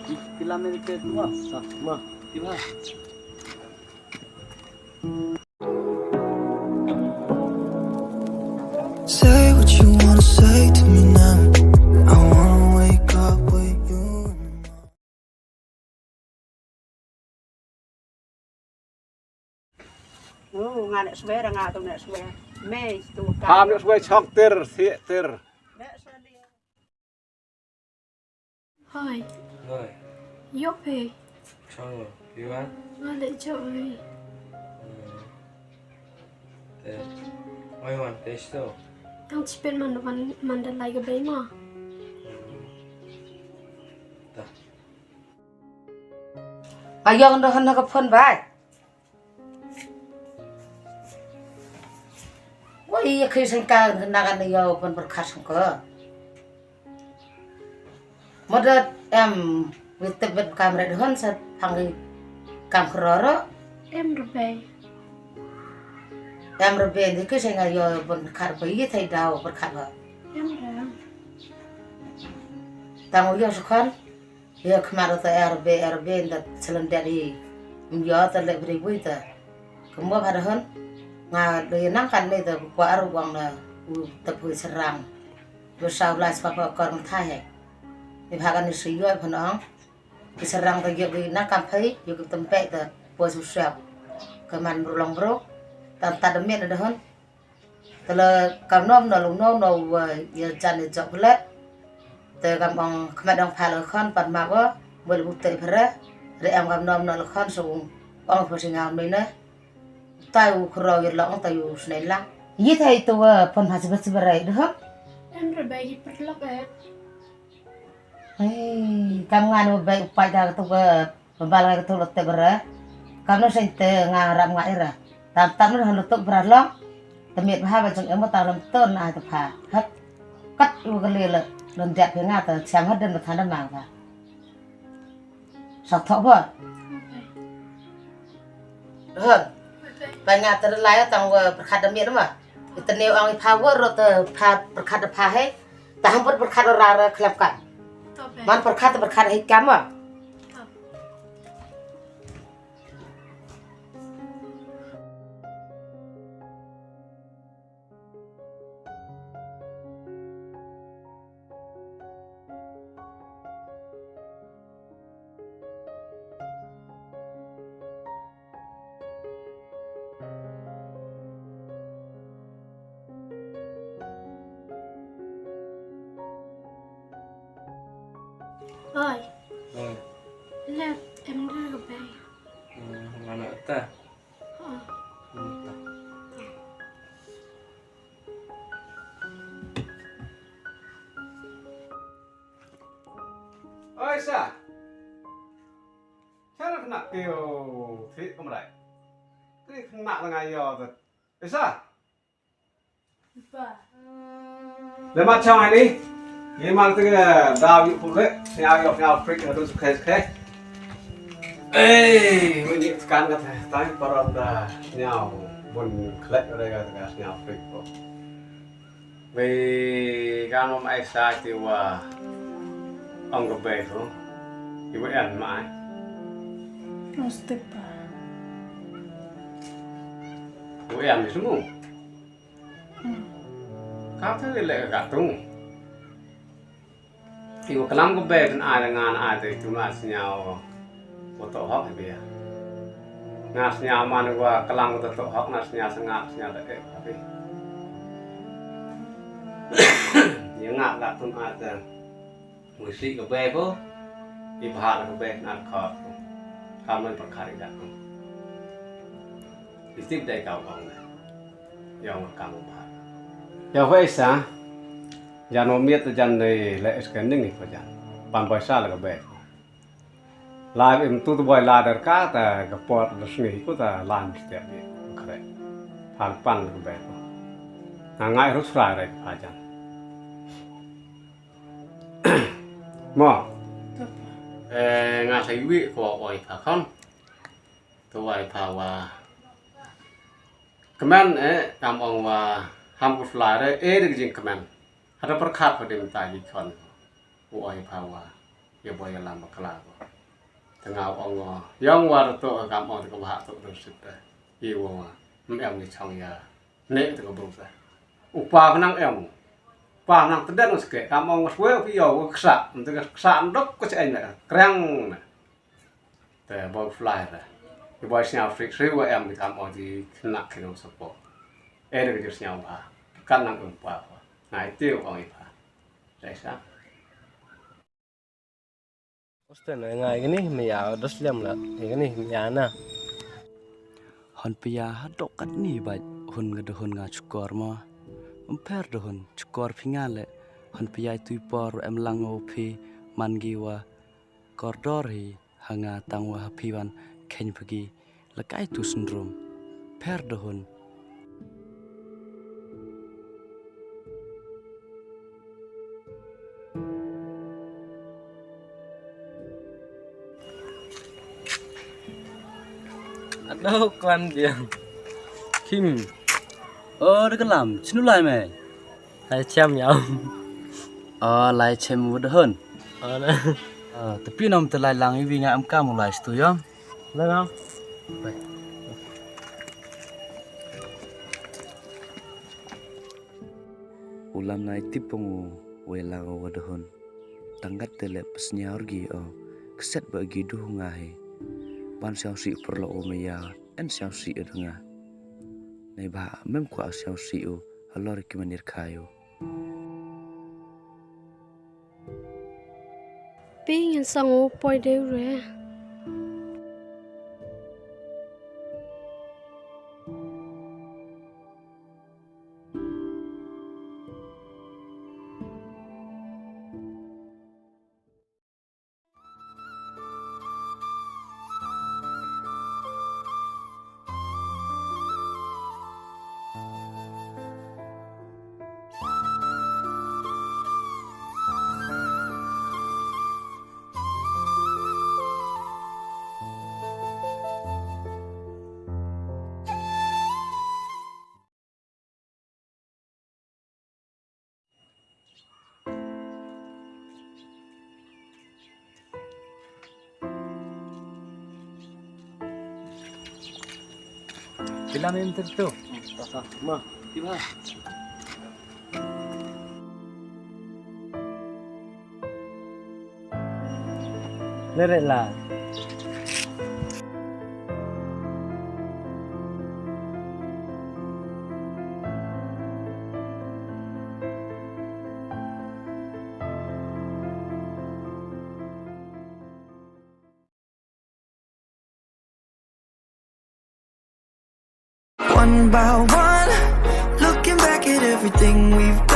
Kilometer tua, mah, tiba. Say what you wanna say to me now. I wanna wake up with you. Oh, ngà nè swear ngà tông nè swear. Mê tu cả. Ham nước suối chọc tir. Hỏi, Rồi, dốt về, xong rồi, đi bán. nó để chơi. Thế, mấy hoàn tế đâu? Ang chipin man dalay gabay mo. Ta, Ayong dah hendak phun bai. Woi khi sinh ca nagan yo pun berkhas ko. Modat em witebet kamera dohon sa pangi kam kroro Em rabay. em rebe di khi sinh yo pun khar bai thai dau berkhat ba. Em ra. Tang yo sukhan yo khamaro ta rb ndat selan dari yo ta le bri bui ta. Kemo bhadahon nga do nang kan le ta kwa aru wang na tập hui serang. Do sau lai sapa korang thai hai. Di bahagan isi yo pun diserang ke yo nak kampai yo tempe ta pos usap keman berulang bro tan tademit ada hon tele kam nom no lung no ya jan ni jok le te kam bang khamat dang phal khon pan ma bo bol butte phare re am kam nom no khon sung bang pho singa mai na tai u khro yo long tai u snai lang yi thai tu pon ha sibet siberai de hon Em rabay di perlok eh. Kam nganu bai upai da tu pembal ka tu lotte bere kam no sente ngarap ngaira tam no halutuk beralong temit baha bajang emo talam ton na ta pha hat kat lu ka le lon jak pe nga ta cham hat den ba than mang ba sak tho ba hon ba nga ta lai tang berkhat demit ma itne ang power rot pha berkhat pha he ta ham berkhat ra khlap kan Tope. man berkhat hai kam ah Hỏi, rồi, lep em ra gabay. mà nợ ta. Ờ, Ta. Oi sa. Saya kena kêu thị không đấy. Cái kena là ngày giờ rồi. Oi sa. ba. Để mặt trong này đi. Ini mana tu dah yuk pun nhau freak itu suka. Ini sekarang kata tadi para dah nhau bun kelak ada kata nhau freak tu. Vì kamu mai sa tiwa ông cái bể tu, ibu ăn mai. Mesti pa. Ibu ăn di semua. Kau tu lelak kat tu. Ibu kelam ke bed ai dengan ai tu cuma senyau foto hok ni dia. Ngas senyau mana gua kelam ke foto hok nas senyau sengak senyau tak tapi. Yang ngak kat tu ada musik ke bed tu. Ibu hal ke bed nak kau. Kamu perkara kat tu. Istri dah kau bang. Yang kamu bahas. Ya wes ah. Jangan miet jangan le scanning ni ko jan pan paisa la be live im tu boy la dar ka ta ga pot la sni ko ta lan ste ni khare pan la be ko na ngai ru sra re pa jan mo nga sai wi ko oi pa khon tu wai pa wa kemen kam ong wa ham ku fly re de jing kemen ada perkat pada minta ikon uai pawa ya boy lam bakla ko tengah ong yang war to kam on ko ba to sit da i wo em ni chong ya ne to ko bung sa upa nang em pa nang tedan ske kam ong swe ki yo ksa untuk ksa ndok ko se na krang te boy fly da the boy snya fix rewa em di kam on di knak kino support ada ke snya ba kan nang upa ngai tiêu ong i pa sai sa Osten ngai gini me ya dos lem la. Gini ya na. Hon pia hadok kat ni bai hun ga nga chukor ma umper dohon chukor phingale hon pia tui por em lango phi mangiwa kordor hi hanga tangwa phiwan khen phagi lakai tu syndrome per dohon Aduh klan dia. Kim. đó cái làm chinu lai mày Hai chăm nhau. lai chem wo dohon Nè. tapi nom te lai lang wi nga am ka mo lai stu yom Được không? ulam nai tipongu we lang wo dohon tanggat tele pesnya orgi o kset bagi du nga he ban xiao si perlo o me ya en xiao si nga nei ba mem kwa xiao si o halor ki manir khayo Being in some boy they re. Bilang yang tertu. Ma, tiba. Leret lah. One by one, looking back at everything we've done.